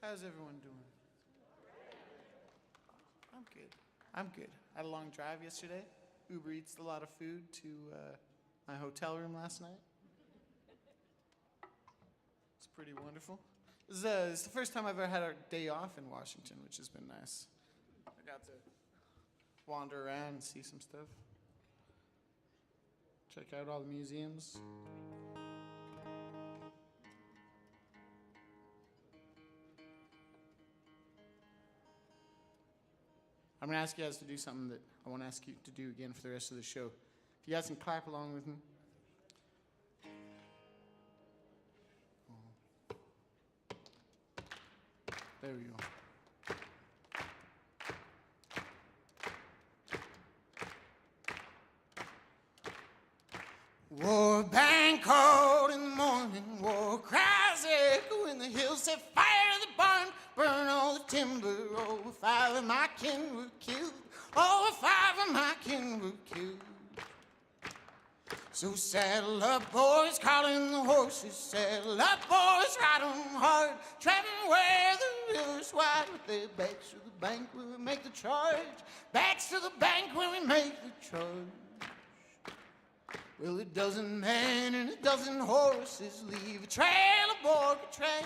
How's everyone doing? I'm good. I'm good. I had a long drive yesterday. Uber Eats a lot of food to my hotel room last night. It's pretty wonderful. It's the first time I've ever had a day off in Washington, which has been nice. I got to wander around and see some stuff. Check out all the museums. I'm going to ask you guys to do something that I won't ask you to do again for the rest of the show. If you guys can clap along with me. There we go. War band called in the morning, war cries echo in the hills, set fire to the barn, burn all the timber. Over 5 of my kin were killed. Over 5 of my kin were killed. So saddle up, boys, calling the horses. Saddle up, boys, ride 'em hard. Traveling where the river's wide, with their backs to the bank where we make the charge. Backs to the bank where we make the charge. Well, a dozen men and a dozen horses leave a trail aboard the train.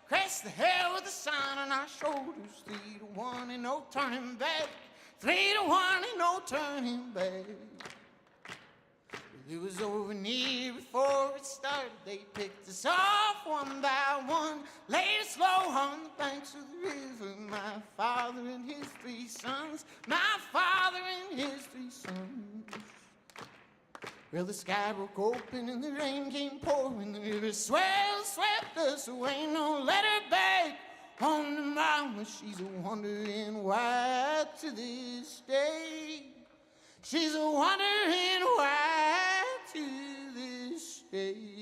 Crest the hill with the sign on our shoulders. 3-1 and no turning back. 3-1 and no turning back. It was over near before it started. They picked us off one by one, laid us low on the banks of the river. My father and his 3 sons, my father and his 3 sons. Well, the sky broke open and the rain came pouring. The river swelled, swept us away. No letter back home to mama. She's a wondering why to this day. She's a wondering why to this day.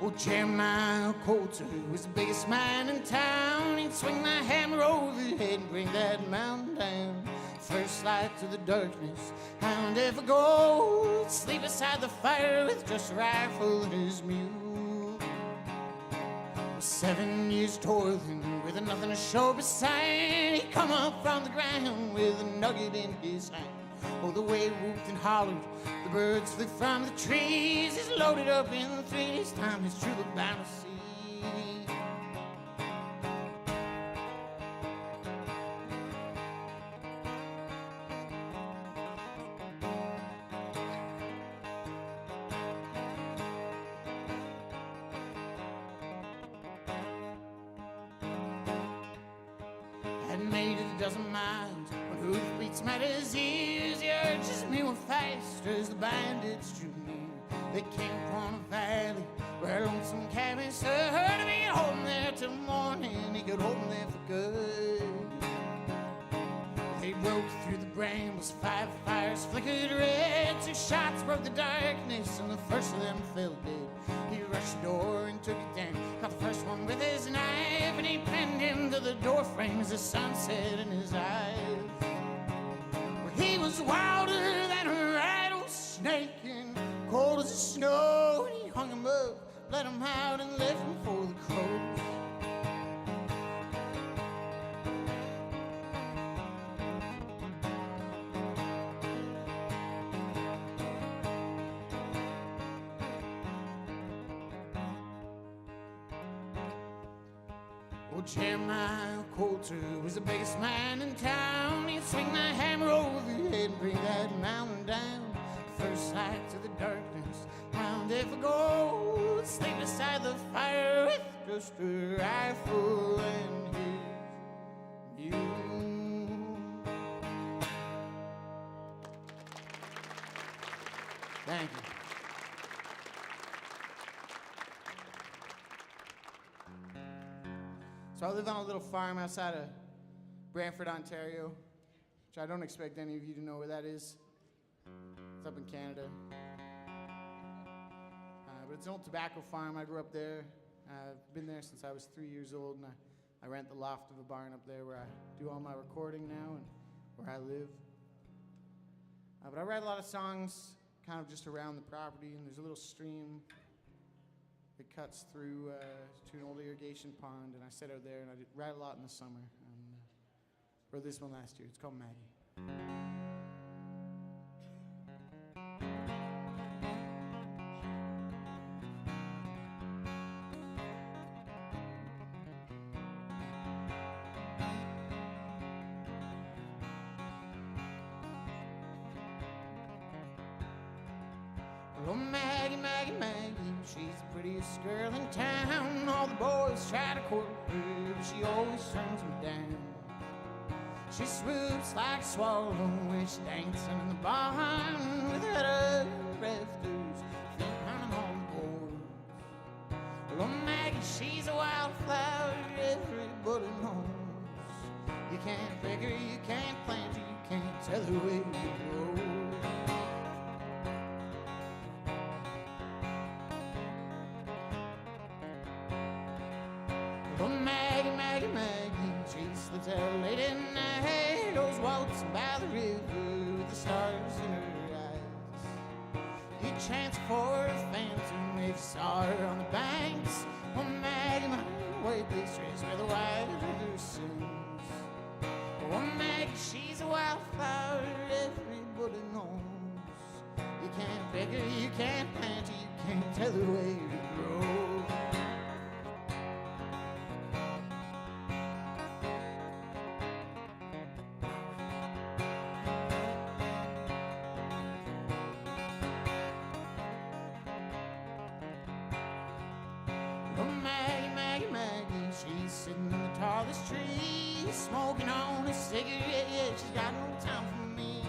Oh, Jeremiah Coulter was the biggest man in town. He'd swing that hammer over the head and bring that mountain down. First light to the darkness, hound ever gold. Sleep beside the fire with just a rifle and his mule. 7 years toiling with nothing to show beside. He come up from the ground with a nugget in his hand. Oh, the way whooped and hollered, the birds flew from the trees. He's loaded up in 3 days' time, he's truly bound to see. I'd made it a dozen miles when hoofbeats met his ears. He urges me were faster as the bandits drew near. They came upon a valley where a lonesome cabin stood. Heard him, he could hold him there till morning. He could hold him there for good. They broke through the brambles, 5 fires flickered red. 2 shots broke the darkness, and the first of them fell dead. He rushed the door and took it down, caught the first one with his knife, and he pinned him to the door frame as the sun set in his eyes. Well, he was wilder than a rattlesnake and cold as the snow, and he hung him up, let him out, and left him for the crows. Oh, Jeremiah Coulter was the biggest man in town. He'd swing that hammer over the head and bring that mountain down. First light to the darkness, hound ever gold. Sleep beside the fire with just a rifle and his mule. Thank you. So I live on a little farm outside of Brantford, Ontario, which I don't expect any of you to know where that is. It's up in Canada. But it's an old tobacco farm. I grew up there. I've been there since I was 3 years old, and I rent the loft of a barn up there where I do all my recording now and where I live. But I write a lot of songs kind of just around the property, and there's a little stream that cuts through to an old irrigation pond, and I sit out there and I write a lot in the summer. And wrote this one last year. It's called Maggie. Oh, Maggie, Maggie, Maggie, she's the prettiest girl in town. All the boys try to court her, but she always turns them down. She swoops like a swallow when she's dancing in the barn with her ugly rafters, feet pounding on the boards. Well, oh, Maggie, she's a wildflower everybody knows. You can't pick her, you can't plant her, you can't tell her where to grow. Oh, Maggie, Maggie, Maggie, she slips out late at night, goes waltzing by the river with the stars in her eyes. You chance for a phantom if you saw her on the banks. Oh, Maggie, my white lace dress where the white river sings. Oh, Maggie, she's a wildflower everybody knows. You can't pick her, you can't plant her, you can't tell her where to grow. She's sitting in the tallest tree, smoking on a cigarette. She's got no time for me.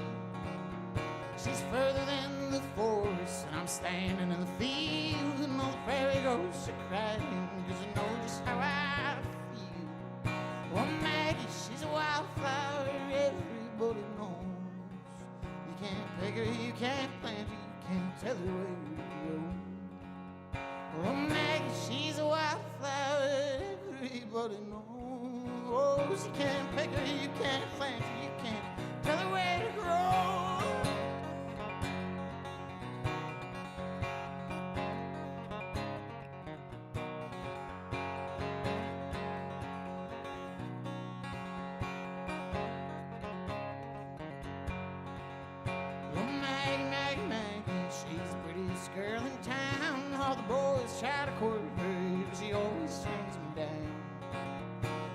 She's further than the forest, and I'm standing in the field, and all the prairie ghosts are crying, 'cause I know just how I feel. Oh, Maggie, she's a wildflower everybody knows. You can't pick her, you can't plant her, you can't tell her where to grow. Oh, Maggie, she's a wildflower everybody knows. You can't pick her, you can't plant her, you can't tell her where to grow. Oh, Maggie, Maggie, Maggie, she's the prettiest girl in town. All the boys try to court her, but she always turns them down.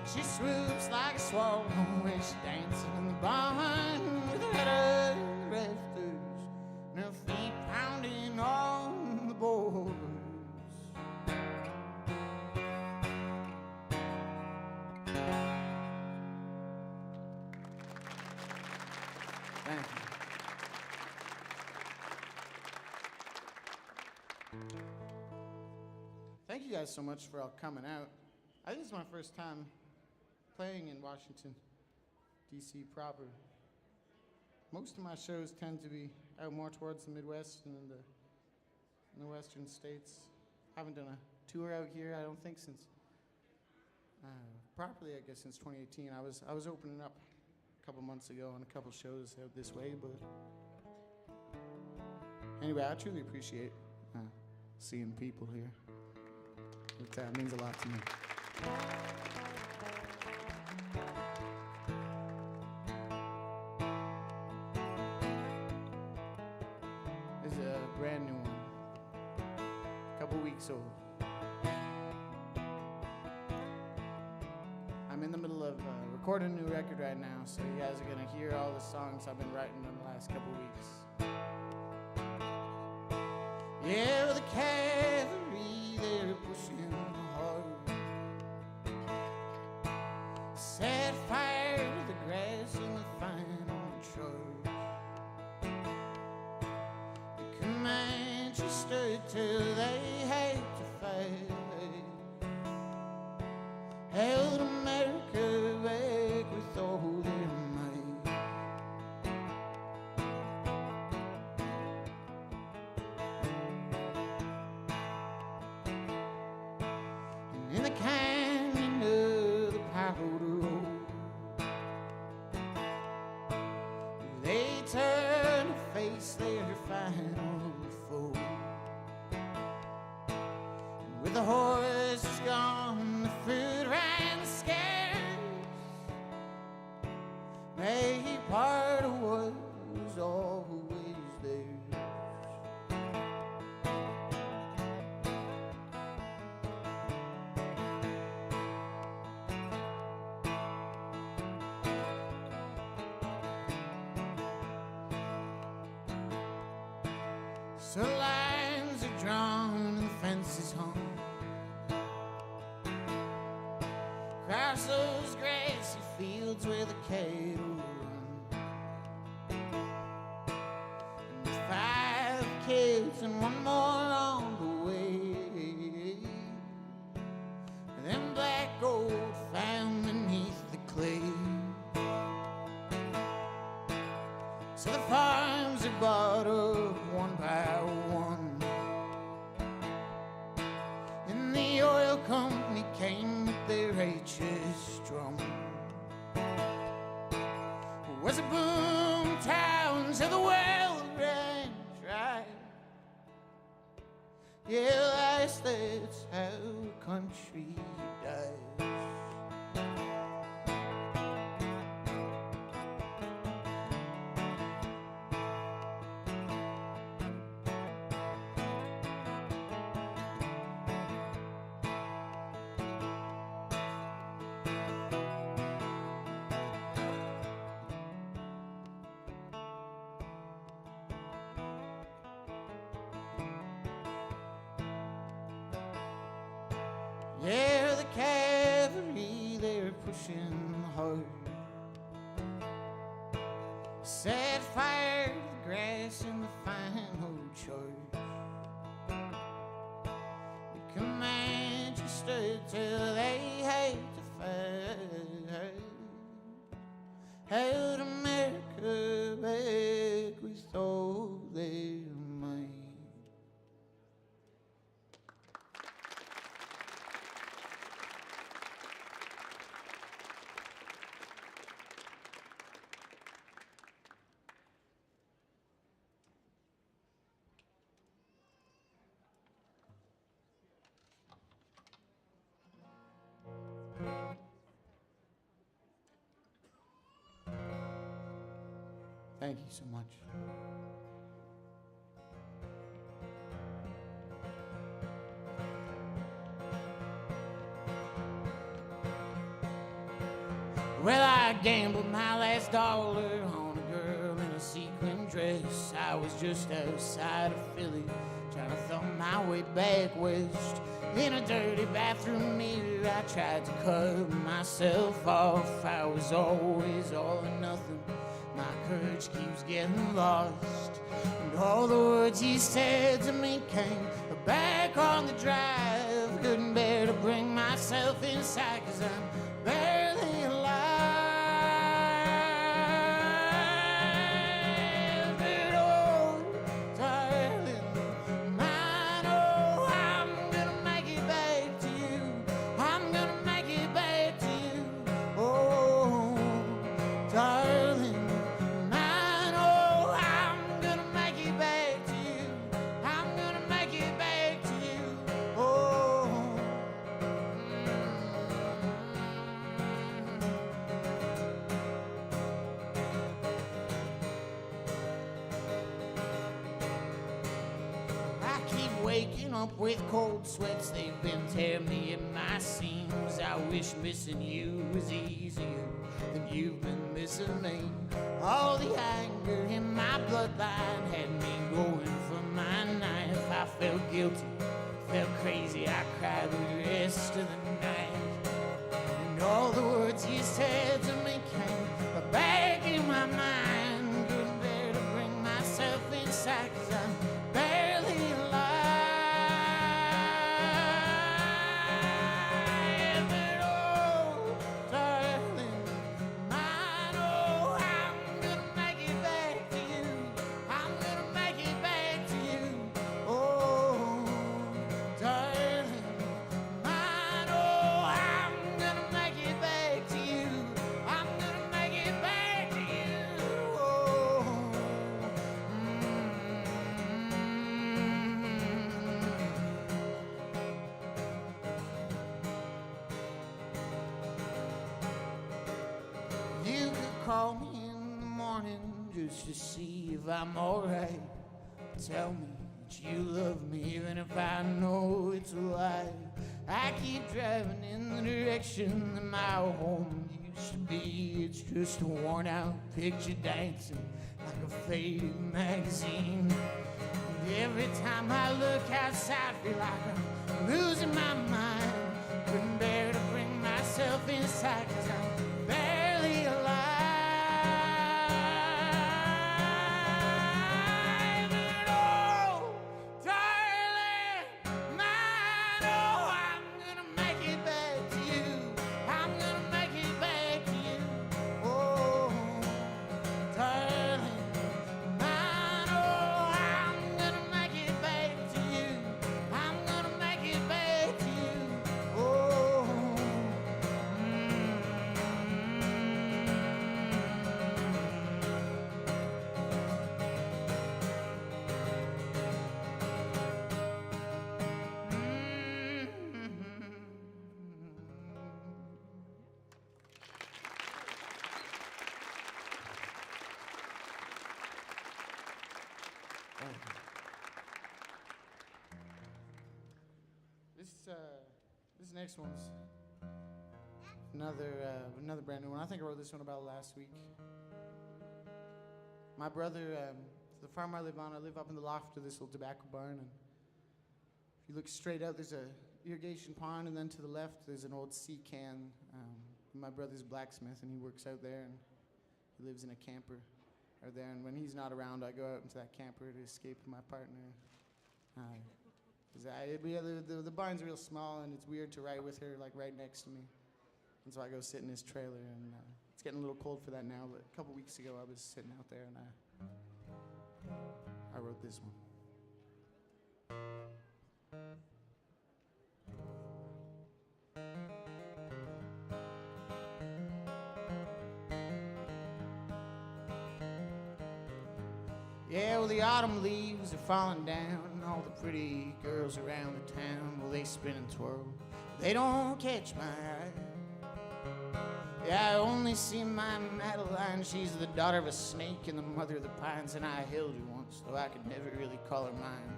She swoops like a swallow when she's dancing in the barn with her head up rafters and her feet pounding on the boards. Thank you. Thank you guys so much for all coming out. I think it's my first time playing in Washington, D.C. proper. Most of my shows tend to be out more towards the Midwest and in the Western states. Haven't done a tour out here, I don't think, since properly, I guess, since 2018. I was opening up a couple months ago on a couple shows out this way, but anyway, I truly appreciate seeing people here. It means a lot to me. This is a brand new one, a couple weeks old. I'm in the middle of recording a new record right now, so you guys are gonna hear all the songs I've been writing in the last couple weeks. Yeah, with the cavalry, they're pushing hard. Set fire to the grass in the final charge. The Comanche stood till they had to fight. Held America back with all their might. in the canyon of the powder road. They turn to face their final foe. And with the horses gone, the food ran scarce. Maybe part of what was always theirs. So the lines are drawn and the fences hung across those grassy fields where the cattle run. And with 5 kids and one more on the way, and them black gold found beneath the clay. So the farms are bought up one by one, and the oil company came with their HS drum. It was a boom town till the well ran dry. Yeah, that's how the country dies. Yeah, the cavalry, they're pushing hard. Set fire to the grass in the final charge. The Comanche stood till they had to fight. Held America back with all their might. Thank you so much. Well, I gambled my last dollar on a girl in a sequin dress. I was just outside of Philly, trying to thumb my way back west. In a dirty bathroom mirror, I tried to cut myself off. I was always all or nothing. My courage keeps getting lost, and all the words he said to me came back on the drive. Couldn't bear to bring myself inside, 'cause I'm barely alive. But oh, darling mine, oh, I'm gonna make it back to you. I'm gonna make it back to you. Oh, darling. Waking up with cold sweats, they've been tearing me in my seams. I wish missing you was easier than you've been missing me. All the anger in my bloodline had me going for my knife. I felt guilty, felt crazy, I cried the rest of the night. And all the words you said to me came back in my mind. Couldn't bear to bring myself inside, 'cause I'm barely alive. Mine, oh, call me in the morning just to see if I'm alright. Tell me that you love me even if I know it's a lie. I keep driving in the direction that my home used to be. It's just a worn out picture dancing like a faded magazine. And every time I look outside, I feel like I'm losing my mind. Couldn't bear to bring myself inside, 'cause I'm barely alive. And oh, darling, I know I'm gonna make it back to you. I'm gonna make it back to you. Oh, darling, I know I'm gonna make it back to you. I'm gonna make it back to you. Oh, This next one's another brand new one. I think I wrote this one about last week. My brother, the farm I live on, I live up in the loft of this little tobacco barn, and if you look straight out, there's a irrigation pond, and then to the left, there's an old sea can. My brother's a blacksmith, and he works out there, and he lives in a camper out there, and when he's not around, I go out into that camper to escape from my partner. The barn's real small, and it's weird to ride with her, like, right next to me. And so I go sit in his trailer, and it's getting a little cold for that now, but a couple weeks ago, I was sitting out there, and I wrote this one. Yeah, well, the autumn leaves are falling down, and all the pretty girls around the town, well, they spin and twirl. They don't catch my eye. Yeah, I only see my Madeline. She's the daughter of a snake and the mother of the pines, and I held her once, though I could never really call her mine.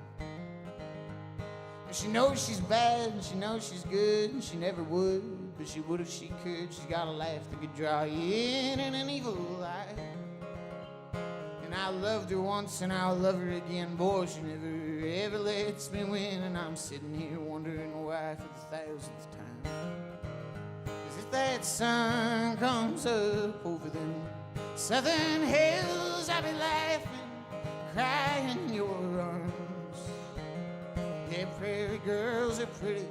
And she knows she's bad, and she knows she's good, and she never would, but she would if she could. She's got a laugh that could draw you in an evil light. I loved her once and I'll love her again. Boy, she never ever lets me win. And I'm sitting here wondering why for the 1000th time. 'Cause if that sun comes up over them southern hills, I'll be laughing, crying in your arms. Yeah, prairie girls are pretty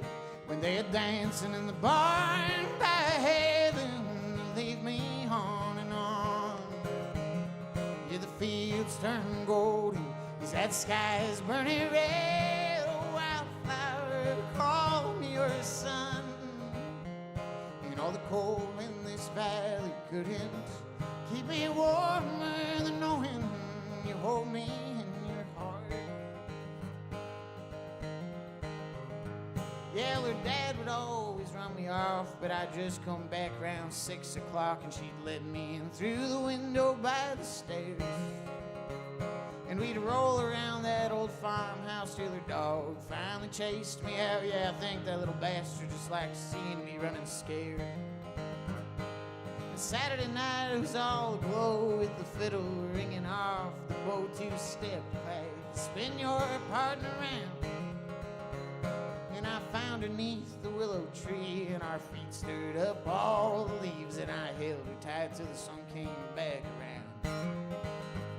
when they're dancing in the barn. By heaven, leave me on and on. Yeah, the fields turn golden as that sky is burning red. Oh, wildflower, call me your son. And all the cold in this valley couldn't keep me warmer than knowing you hold me in your heart. Yeah, her dad would always run me off, but I'd just come back around 6 o'clock and she'd let me in through the window by the stairs. And we'd roll around that old farmhouse till her dog finally chased me out. Yeah, I think that little bastard just liked seeing me running scared. And Saturday night it was all aglow with the fiddle ringing off the bow two-step play. Spin your partner around. And I found her neath the willow tree, and our feet stirred up all the leaves, and I held her tight till the sun came back around.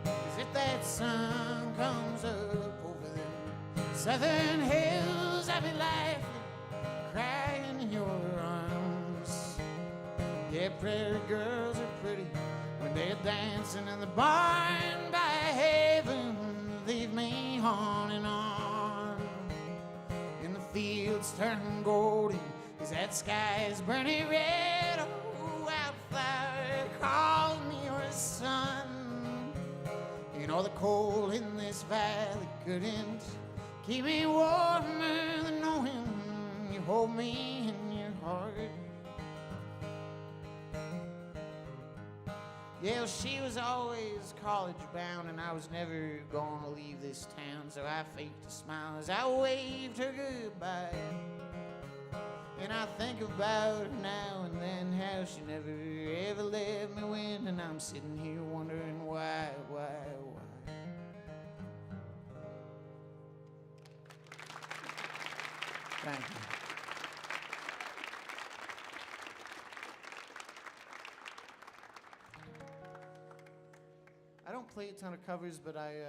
'Cause if that sun comes up over them southern hills, I'll be laughing, crying in your arms. Yeah, prairie girls are pretty when they're dancing in the barn. By heaven, leave me on and on. Fields turn golden as that sky is burning red. Oh, wildflower, call me your son. You know the cold in this valley couldn't keep me warmer than knowing you hold me in your heart. Yeah, well, she was always college bound, and I was never gonna leave this town, so I faked a smile as I waved her goodbye. And I think about her now and then, how she never ever let me win, and I'm sitting here wondering why. Thank you. I don't play a ton of covers, but I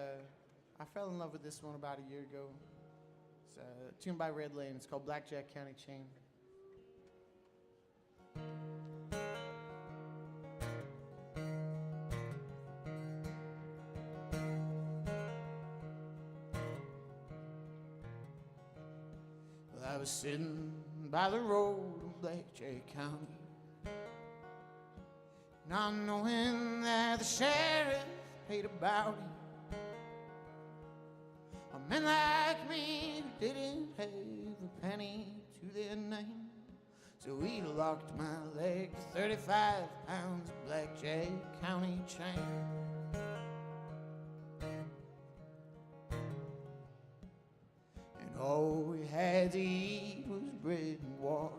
fell in love with this one about a year ago. It's a tune by Red Lane. It's called Blackjack County Chain. Well, I was sitting by the road in Blackjack County, not knowing that the sheriff paid a bounty. A man like me who didn't have a penny to their name, so he locked my leg to 35 pounds of Blackjack County chain. And all we had to eat was bread and water.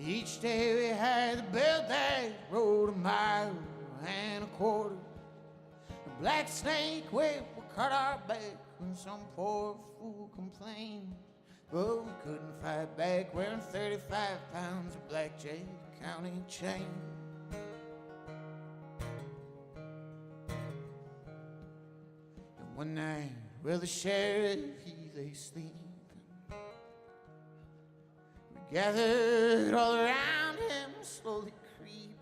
Each day we had the bell that rode a mile and a quarter. The black snake whip would cut our back when some poor fool complained, but we couldn't fight back wearing 35 pounds of Blackjack County chain. And one night, well, the sheriff, he lay sleeping. We gathered all around him, slowly creeping.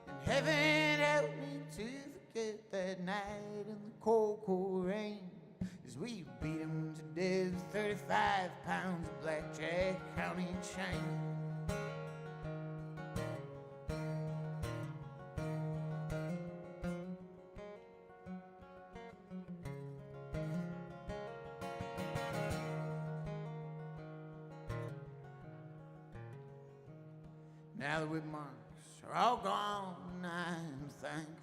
And heaven help me to forget that night in the cold, cold rain, as we beat him to death with 35 pounds of Blackjack County chain. Now the whip marks are all gone, I'm thankful.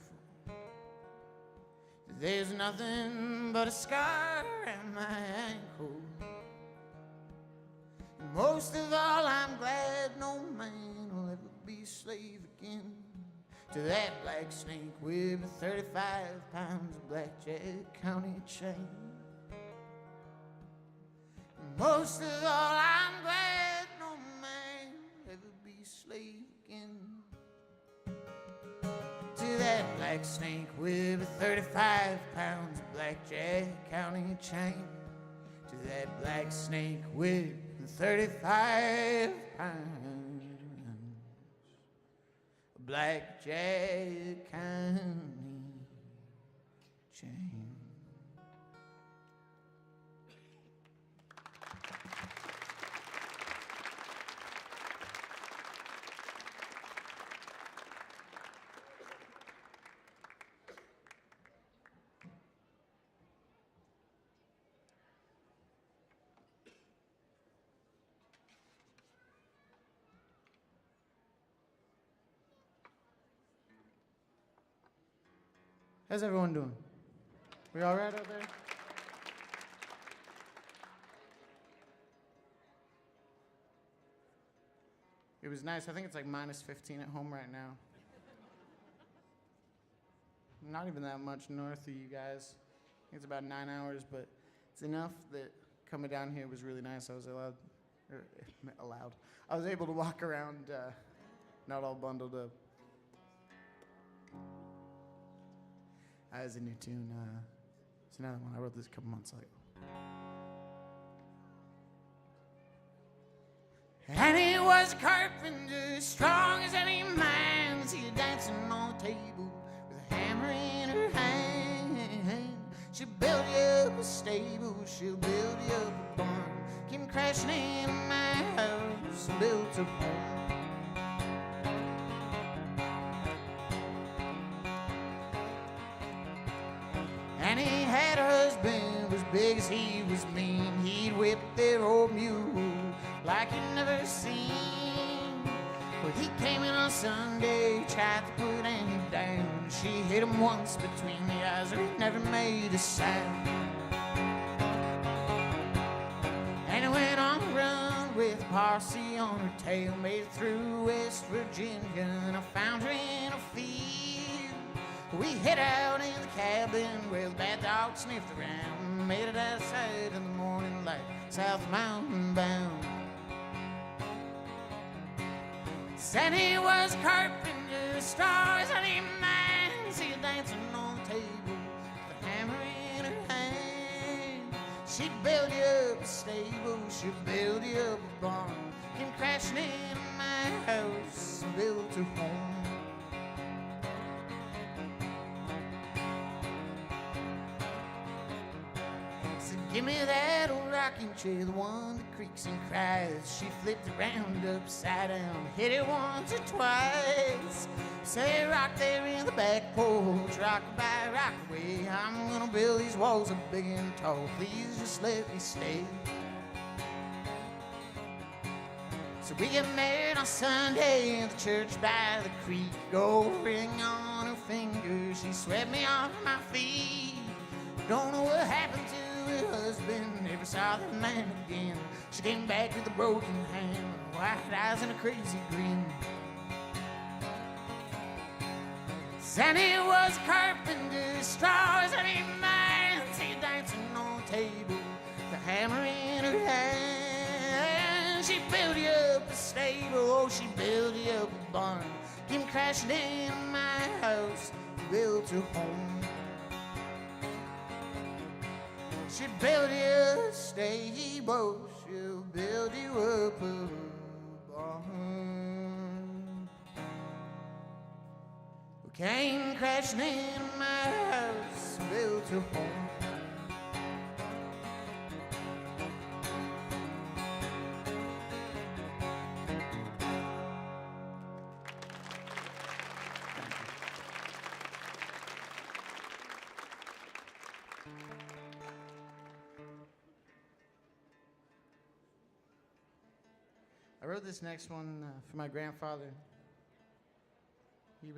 There's nothing but a scar on my ankle. And most of all, I'm glad no man will ever be a slave again to that black snake whip with 35 pounds of Blackjack County chain. And most of all, I'm glad no man will ever be a slave again to that black snake whip with 35 pounds of Blackjack County chain. To that black snake whip with 35 pounds of Blackjack County chain. How's everyone doing? We all right out there? It was nice. I think it's like minus 15 at home right now. Not even that much north of you guys. I think it's about 9 hours, but it's enough that coming down here was really nice. I was I was able to walk around not all bundled up. As a new tune, it's another one. I wrote this a couple months ago. And he was a carpenter, strong as any man. See her dancing on the table with a hammer in her hand. She'll build you up a stable, she'll build you up a barn. Came crashing into my house, built a home. And he had a husband as big as he was mean. He'd whip their old mule like you'd never seen. Well, He came in on Sunday, tried to put Annie down. She hit him once between the eyes, or he never made a sound. And he went on a run with Parsley on her tail, made it through West Virginia, and I found her in a field. We hid out in the cabin where the bad dog sniffed around, made it outside in the morning light, south mountain bound. Said he was Carpenter Strong, and he might see her dancing on the table with a hammer in her hand. She'd build you up a stable, she'd build you up a barn, came crashing into my house and built her home. Give me that old rocking chair, the one that creaks and cries. She flipped around upside down, hit it once or twice. Say rock there in the back porch, rock by rock away. I'm gonna build these walls up big and tall, please just let me stay. So we get married on Sunday in the church by the creek. Gold ring on her finger, she swept me off my feet. Don't know what happened to her husband, never saw that man again. She came back with a broken hand, white eyes and a crazy grin. Sandy was Carpenter Strong, and he might see her dancing on the table, the hammer in her hand. She built you up a stable, oh, she built you up a barn, came crashing into my house, built her home. She'll build you a stable, she'll build you up a barn. Who came crashing in my house, built a home. I wrote this next one for my grandfather. He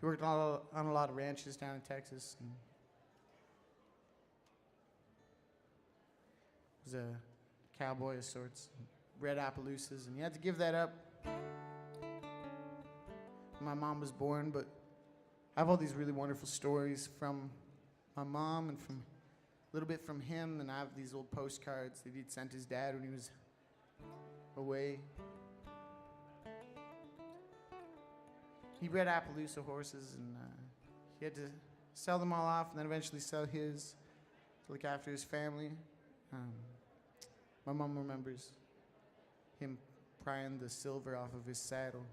worked on a lot of ranches down in Texas, and was a cowboy of sorts, bred Appaloosas, and he had to give that up when my mom was born. But I have all these really wonderful stories from my mom and from a little bit from him, and I have these old postcards that he'd sent his dad when he was away. He bred Appaloosa horses, and he had to sell them all off and then eventually sell his to look after his family. My mom remembers him prying the silver off of his saddle.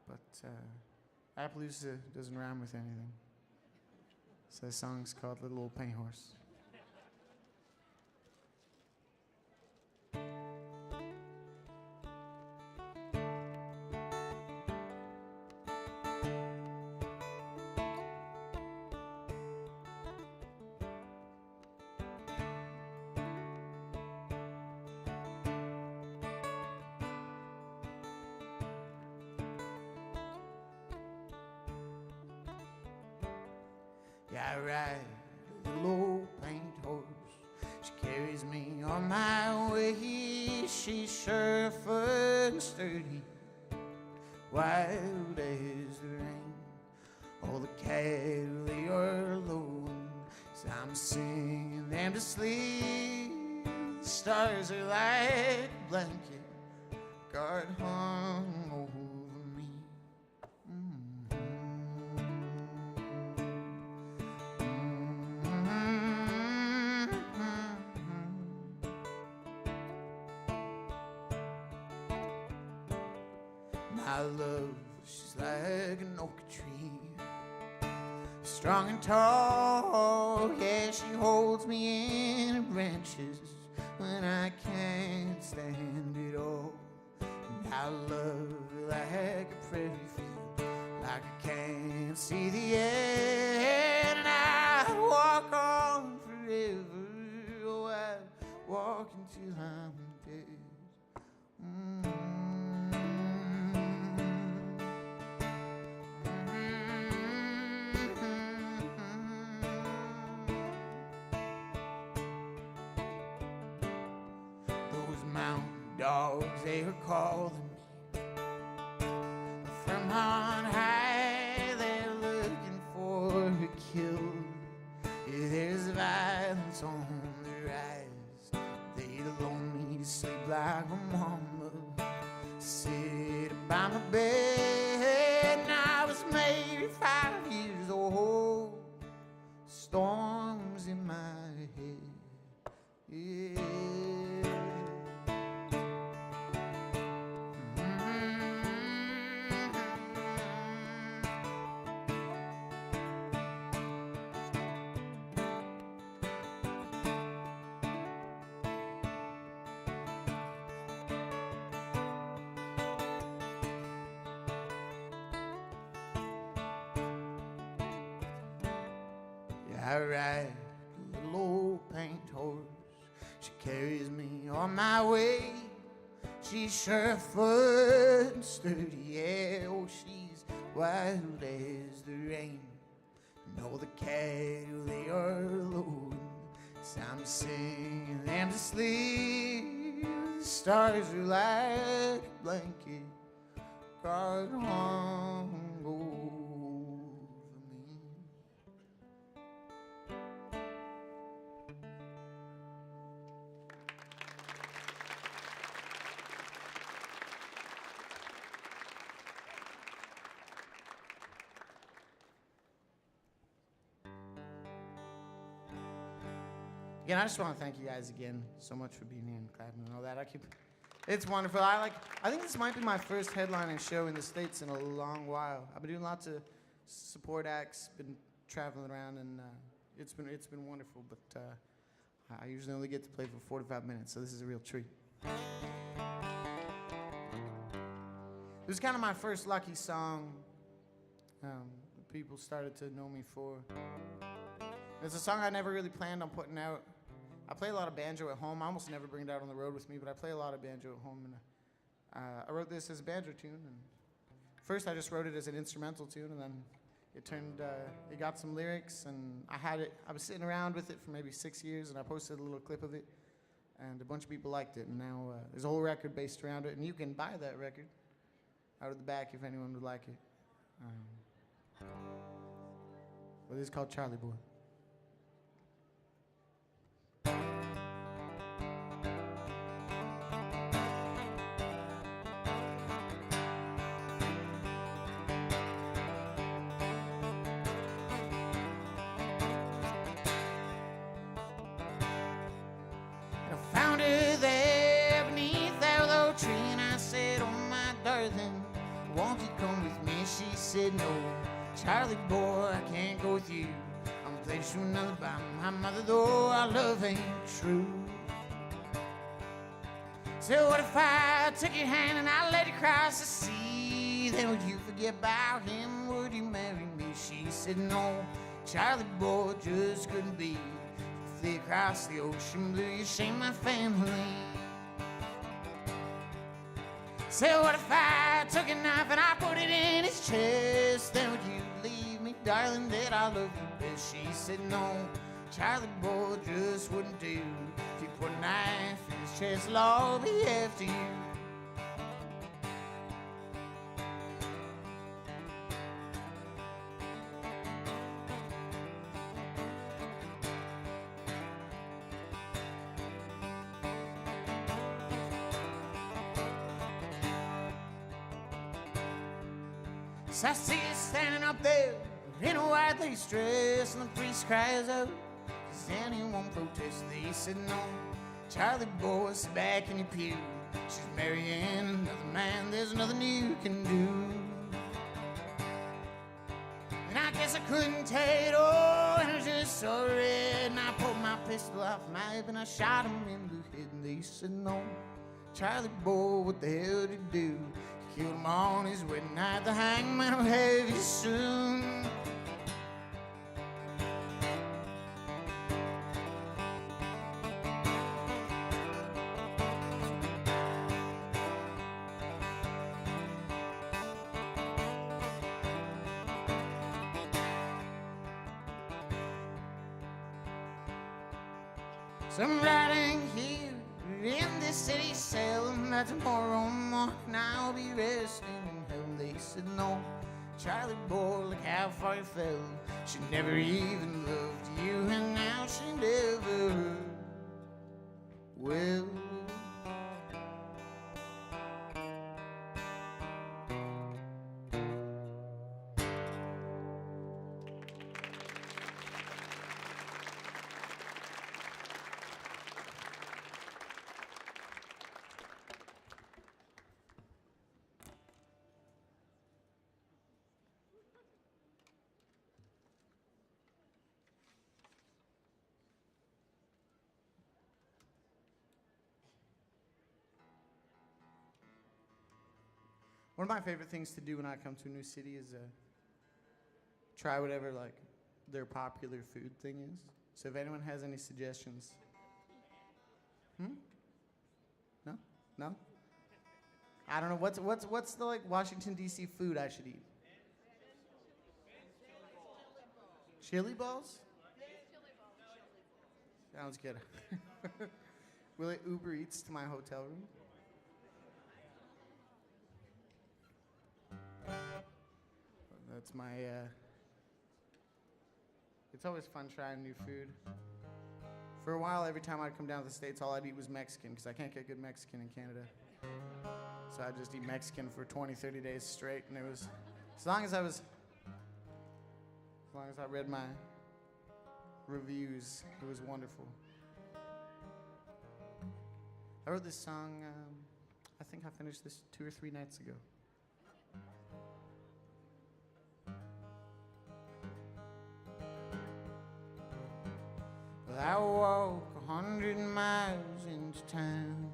But Appaloosa doesn't rhyme with anything. So the song's called Little Old Paint Horse. Yeah, I ride a little old paint horse. She carries me on my way. She's sure fun and sturdy, wild as the rain. All the cattle, they are lowing, so I'm singing them to sleep. The stars are like a blanket, guard hung over me. My love, she's like an oak tree, strong and tall. Yeah, she holds me in her branches when I can't stand it all. And I love her like a prairie field, like I can't see the end. And I'd walk on forever, oh, I'd walk until I'm dogs, they were calling me. From on high, they're looking for a kill. Yeah, there's violence on the rise. They lull me to sleep like a mama. Sit by my bed, and I was maybe 5 years old. Storms in my head, yeah. I ride a little old paint horse. She carries me on my way. She's surefoot and sturdy, yeah. Oh, she's wild as the rain. And all the cattle, they are loading. So I'm singing them to sleep. The stars are like a blanket God hung over me. Again, I just want to thank you guys again so much for being here and clapping and all that. It's wonderful. I think this might be my first headlining show in the States in a long while. I've been doing lots of support acts, been traveling around, and it's been wonderful. But I usually only get to play for 45 minutes, so this is a real treat. It was kind of my first lucky song. People started to know me for. It's a song I never really planned on putting out. I play a lot of banjo at home. I almost never bring it out on the road with me, but I play a lot of banjo at home. And I wrote this as a banjo tune. And first, I just wrote it as an instrumental tune, and then it got some lyrics, and I was sitting around with it for maybe 6 years, and I posted a little clip of it, and a bunch of people liked it. And now there's a whole record based around it, and you can buy that record out of the back if anyone would like it. But it's called Charle Boy. Won't you come with me? She said no. Charle Boy, I can't go with you. I'm pledged to another by my mother, though our love ain't true. So what if I took your hand and I led you across the sea? Then would you forget about him? Would you marry me? She said no. Charle Boy just couldn't be. Flee across the ocean blue, you shame my family. Say, what if I took a knife and I put it in his chest? Then would you leave me, darling, that I love you best? She said no, Charle Boy just wouldn't do. If you put a knife in his chest, it'll all be after you. So I see you standing up there in a white lace dress, and the priest cries out, does anyone protest? They said no, Charle Boy, sit back in your pew. She's marrying another man, there's nothing you can do. And I guess I couldn't take it all, and I was just so red. And I pulled my pistol off my hip and I shot him in the head. And they said no, Charle Boy, what the hell did you do? Killed him on his wedding night, the hangman will have you soon. Some writing here in this city cell, and that tomorrow morning I'll be resting in hell. They said no, Charle Boy, look how far you fell. She never even loved you, and now she never will. One of my favorite things to do when I come to a new city is try whatever like their popular food thing is. So if anyone has any suggestions. No? No? I don't know. What's the like Washington D.C. food I should eat? Chili balls? Sounds good. Will it Uber Eats to my hotel room? That's my, it's always fun trying new food. For a while, every time I'd come down to the States, all I'd eat was Mexican, because I can't get good Mexican in Canada. So I'd just eat Mexican for 20, 30 days straight, and it was, as long as I read my reviews, it was wonderful. I wrote this song, I think I finished this 2 or 3 nights ago. I walk 100 miles into town.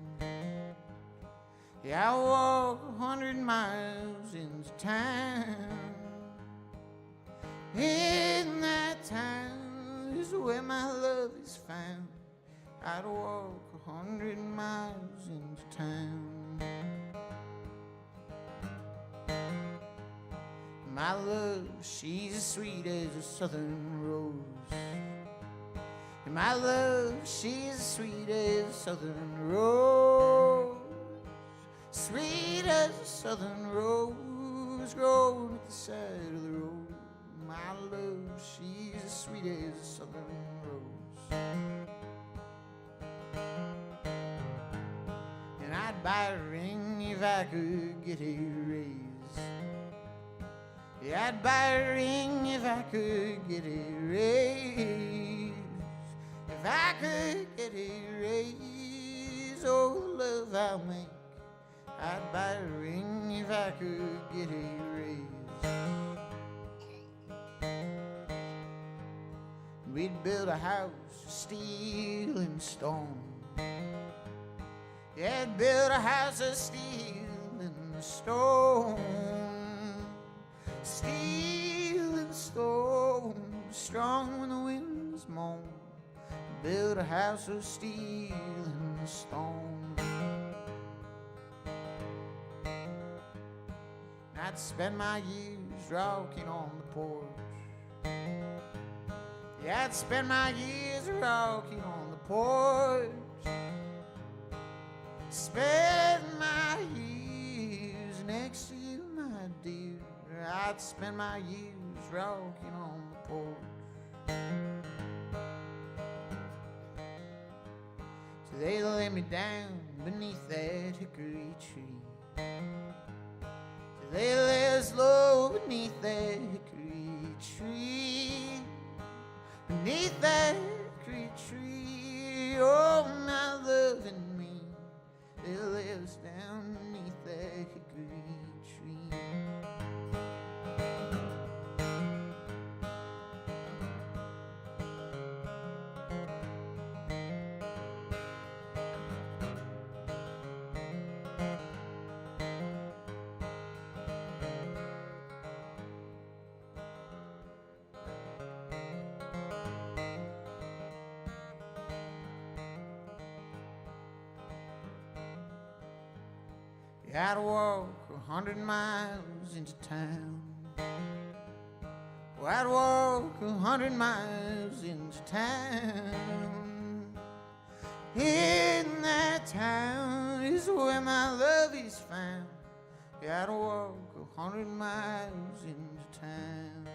Yeah, I walk 100 miles into town. In that town is where my love is found. I'd walk 100 miles into town. My love, she's as sweet as a southern rose. And my love, she's as sweet as a southern rose. Sweet as a southern rose growing at the side of the road. My love, she's as sweet as a southern rose. And I'd buy a ring if I could get a raise. Yeah, I'd buy a ring if I could get a raise. If I could get a raise, oh, the love I'll make. I'd buy a ring if I could get a raise. We'd build a house of steel and stone. Yeah, I'd build a house of steel and stone. Steel and stone, strong when the winds moan. Build a house of steel and stone. I'd spend my years rocking on the porch. Yeah, I'd spend my years rocking on the porch. Spend my years next to you, my dear. I'd spend my years rocking on the porch. So they lay me down beneath that hickory tree. So they lay us low beneath that hickory tree. Beneath that hickory tree, oh, my love and me. They lay us down beneath that hickory tree. I'd walk 100 miles into town. Well, I'd walk 100 miles into town. In that town is where my love is found. Gotta walk 100 miles into town.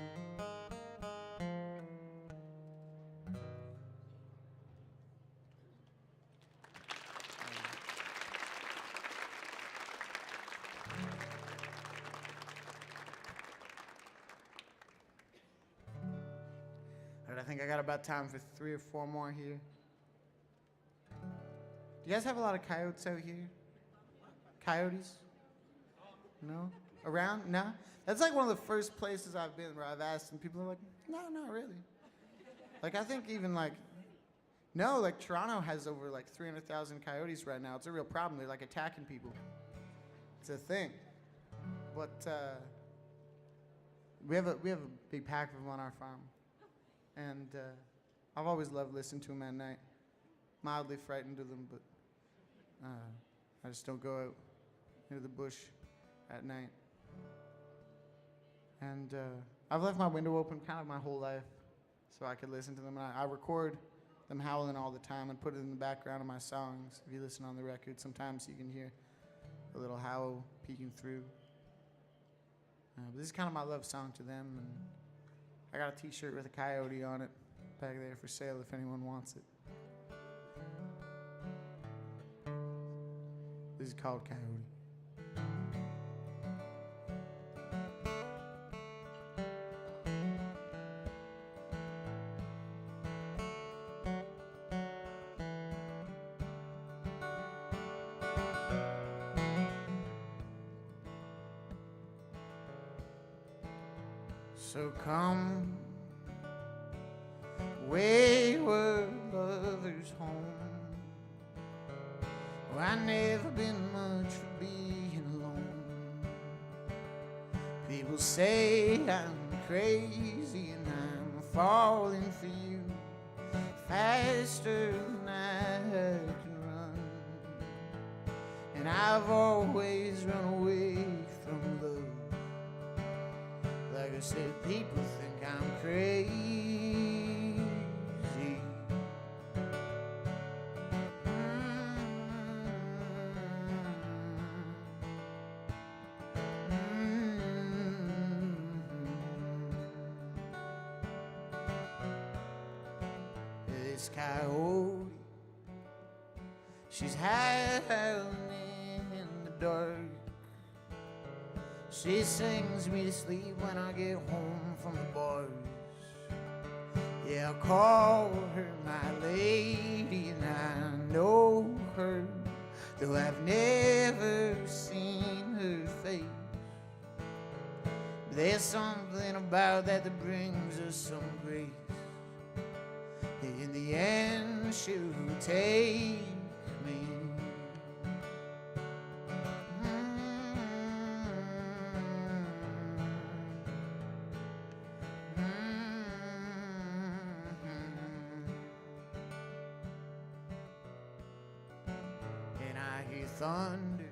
All right, I think I got about time for 3 or 4 more here. Do you guys have a lot of coyotes out here? Coyotes? No? Around? No? That's like one of the first places I've been where I've asked and people are like, no, not really. Like I think even like, no, like Toronto has over like 300,000 coyotes right now. It's a real problem. They're like attacking people. It's a thing. But we have a big pack of them on our farm. And I've always loved listening to them at night. Mildly frightened of them, but I just don't go out into the bush at night. And I've left my window open kind of my whole life so I could listen to them. And I record them howling all the time and put it in the background of my songs. If you listen on the record, sometimes you can hear a little howl peeking through. But this is kind of my love song to them. And I got a t-shirt with a coyote on it back there for sale if anyone wants it. This is called Coyote. So come, wayward lovers home. Well, I never been much for being alone. People say I'm crazy and I'm falling for you faster than I can run. And I've always run away from love. Like I said, people think I'm crazy. This coyote, she's howling in the dark. She sings me to sleep when I get home from the bars. Yeah, I call her my lady and I know her, though I've never seen her face. But there's something about that that brings us some grace. In the end, she'll take me. And I hear thunder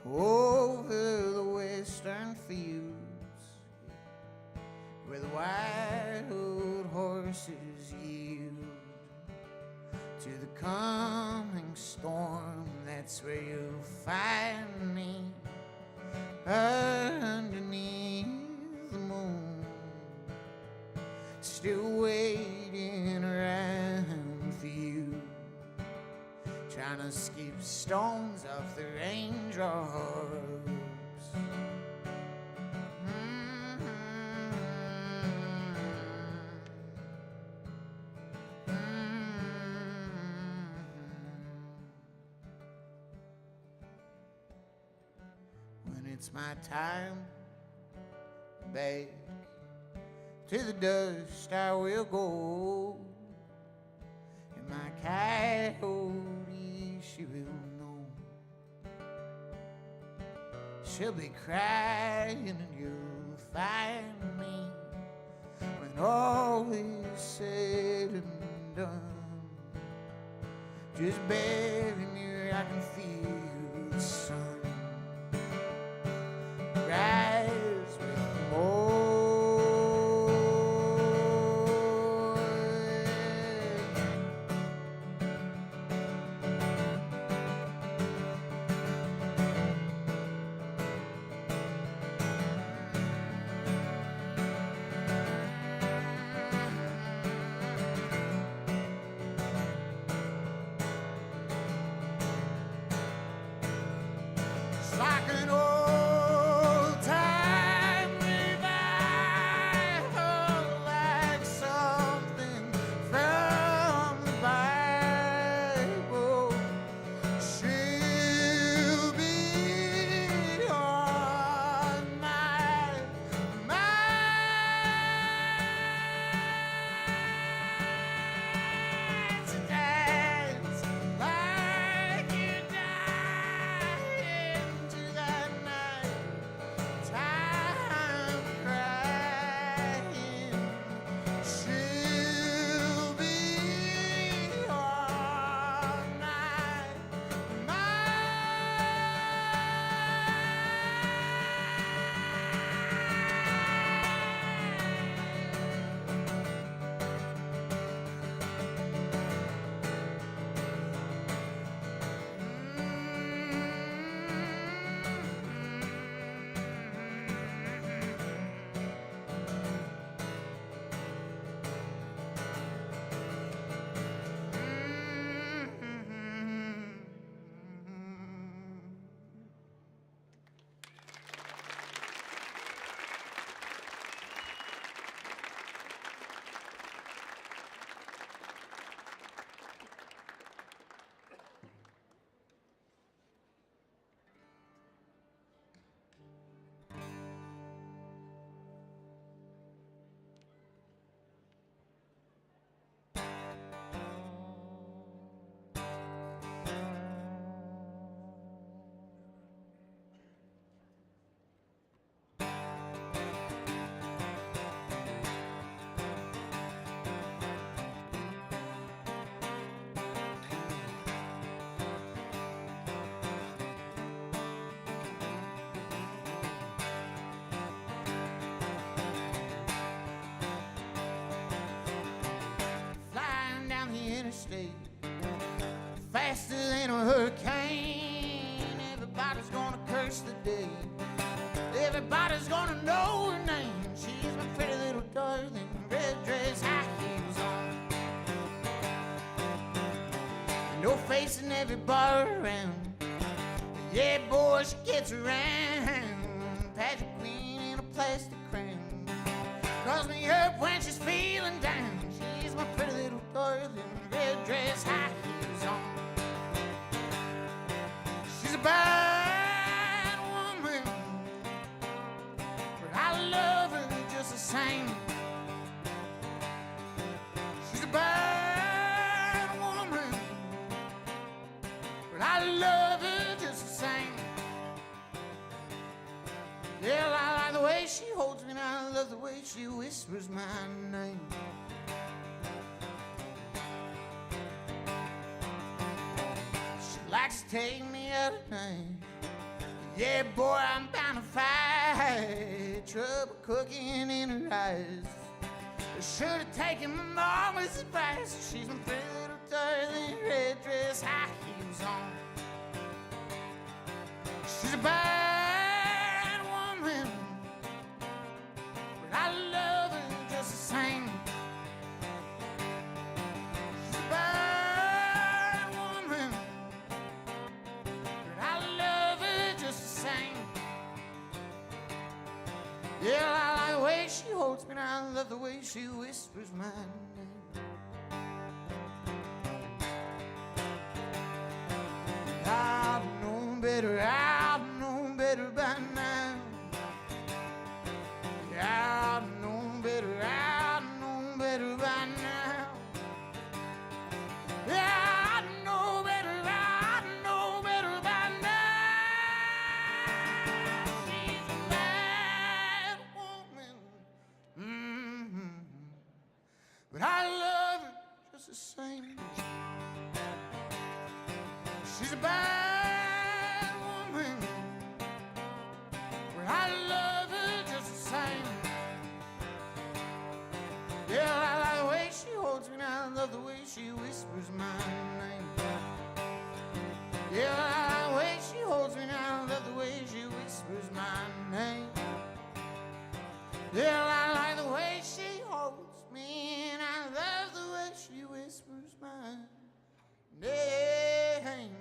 over the western fields, where the white old horses yield to the coming storm. That's where you'll find me, underneath the moon, still waiting around for you, trying to skip stones off the raindrops. It's my time back to the dust I will go, and my coyote, she will know. She'll be crying and you'll find me when all is said and done. Just bury me where I can feel the sun rise with the morning. interstate, faster than a hurricane. Everybody's gonna curse the day. Everybody's gonna know her name. She's my pretty little darling, red dress, high heels on. No face in every bar around. Yeah, boy, she gets around. Pageant queen in a plastic crown. Calls me up when she's feeling down. She's my pretty little darling, red dress, high heels on. She's a bad woman, but I love her just the same. She's a bad woman, but I love her just the same. Yeah, I like the way she holds me, and I love the way she whispers my name. She likes to take me out at night. Yeah, boy, I'm bound to fight. Trouble cooking in her eyes. I should have taken my mama's advice. She's my pretty little darling, red dress, high heels on. She's a bad woman, but I love her just the same. She's a bad woman, but I love her just the same. Yeah, I like the way she holds me, and I love the way she whispers my name. I've known better, I've known better by now. I've known better, I've known better by now. I know better, I know better by now. She's a bad woman, but I love her just the same. She's a bad woman, but I love her just the same. Yeah, I like the way she holds me, and I love the way she whispers my name. Yeah, I like the way she holds me, and I love the way she whispers my name. Yeah, I like the way she holds me, and I love the way she whispers my name.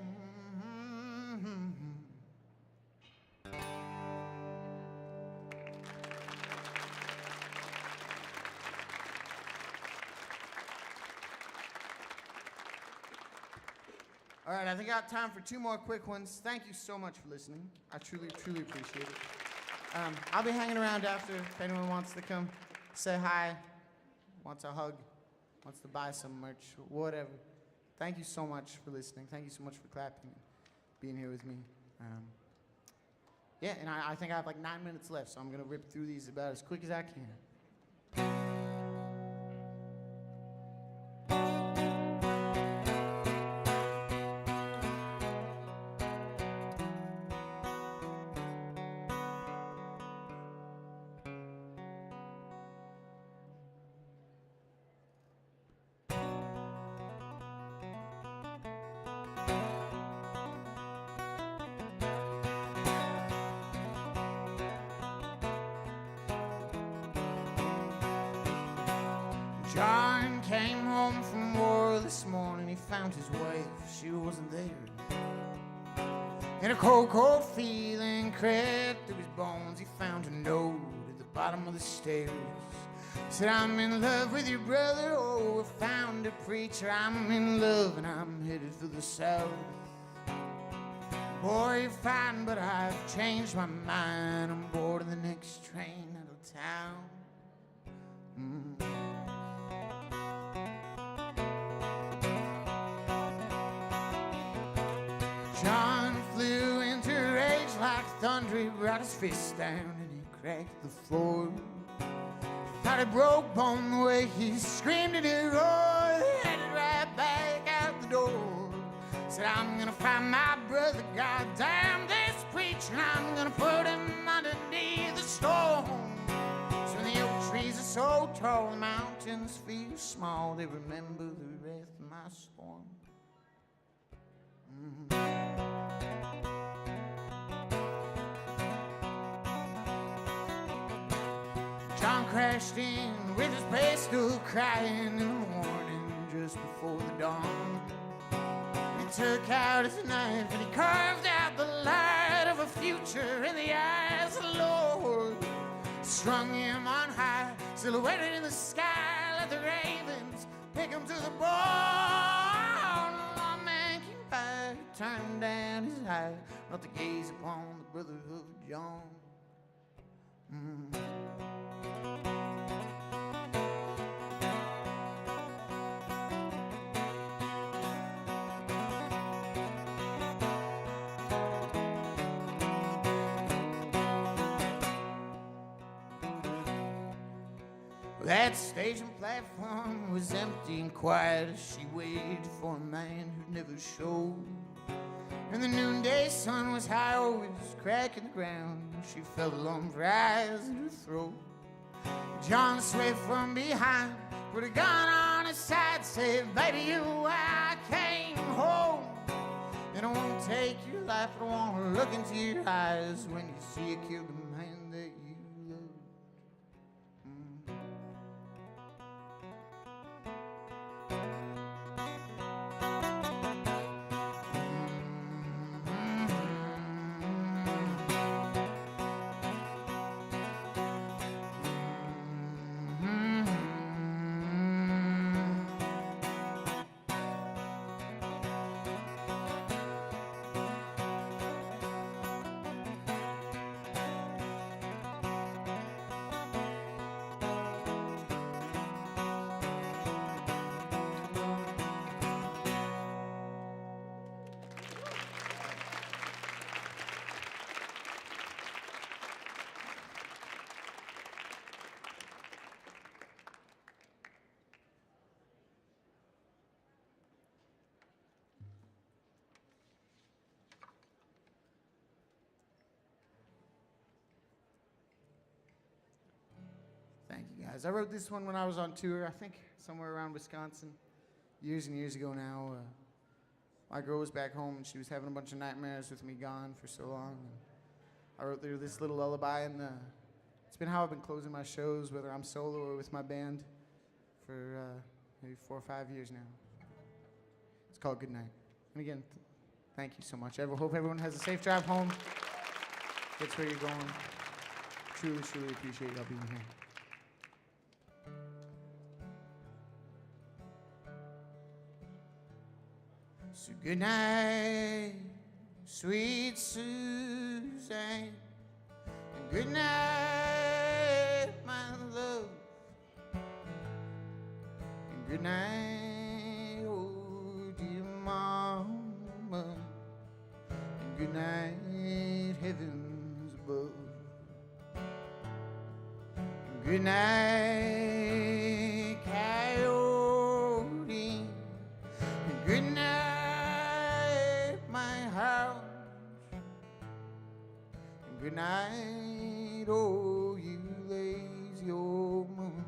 All right, I think I got time for two more quick ones. Thank you so much for listening. I truly, truly appreciate it. I'll be hanging around after if anyone wants to come say hi, wants a hug, wants to buy some merch, whatever. Thank you so much for listening. Thank you so much for clapping and being here with me. Yeah, and I think I have like 9 minutes left, so I'm going to rip through these about as quick as I can. John came home from war this morning. He found his wife, she wasn't there. In a cold, cold feeling crept through his bones. He found a note at the bottom of the stairs. Said, I'm in love with your brother. Oh, I found a preacher. I'm in love and I'm headed for the south. Boy, you're fine, but I've changed my mind. I'm boarding the next train out of town. John flew into rage like thunder. He brought his fist down and he cracked the floor. Thought he broke bone the way he screamed and he roared. Headed right back out the door. Said, I'm gonna find my brother, goddamn this preacher, and I'm gonna put him underneath the storm. So the oak trees are so tall, the mountains feel small. They remember the wrath of my storm. John crashed in with his pistol crying in the morning just before the dawn. He took out his knife and he carved out the light of a future in the eyes of the Lord. Strung him on high, silhouetted in the sky, let the ravens pick him to the bone. One man came by, turned down his eye, not to gaze upon the brotherhood of John. That station platform was empty and quiet as she waited for a man who'd never showed. And the noonday sun was high, always cracking the ground. She felt a lump rise in her throat. John swayed from behind, put a gun on his side, said, "Baby, you, I came home. And I won't take your life, I don't want to look into your eyes when you see you killed a man that you loved." Thank you, guys. I wrote this one when I was on tour, I think somewhere around Wisconsin, years and years ago now. My girl was back home, and she was having a bunch of nightmares with me gone for so long. And I wrote there this little lullaby, and it's been how I've been closing my shows, whether I'm solo or with my band, for maybe 4 or 5 years now. It's called Good Night. And again, thank you so much. I hope everyone has a safe drive home. Gets where you're going. Truly, truly appreciate y'all being here. So good night, sweet Suzanne, and good night, my love, and good night, oh dear mama, and good night, heavens above, and good night, coyote, and good night, good night, oh you lazy old moon,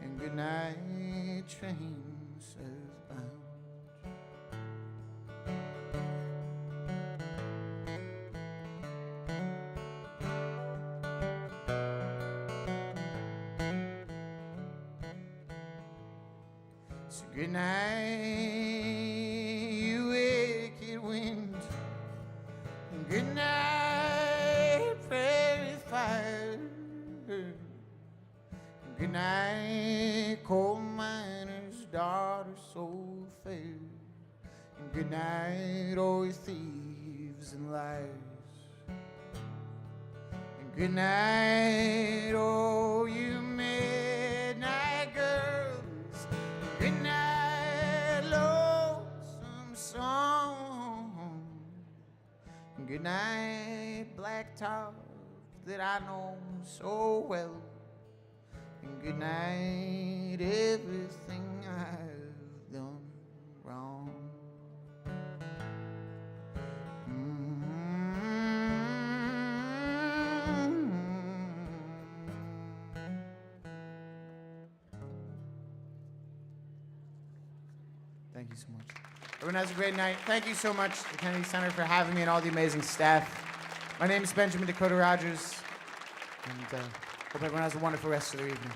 and good night, train southbound. So good night, you wicked wind, and good night, prairie fire, and good night, coal miner's daughter so fair, and good night, all you thieves and liars, and good night, all you midnight girls, and good night, lonesome song, and good night, blacktop that I know so well, and good night, everything I've done wrong. Thank you so much. Everyone has a great night. Thank you so much to the Kennedy Center for having me and all the amazing staff. My name is Benjamin Dakota Rogers, and hope everyone has a wonderful rest of their evening.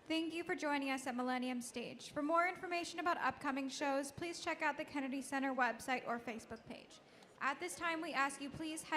Thank you for joining us at Millennium Stage. For more information about upcoming shows, please check out the Kennedy Center website or Facebook page. At this time, we ask you please head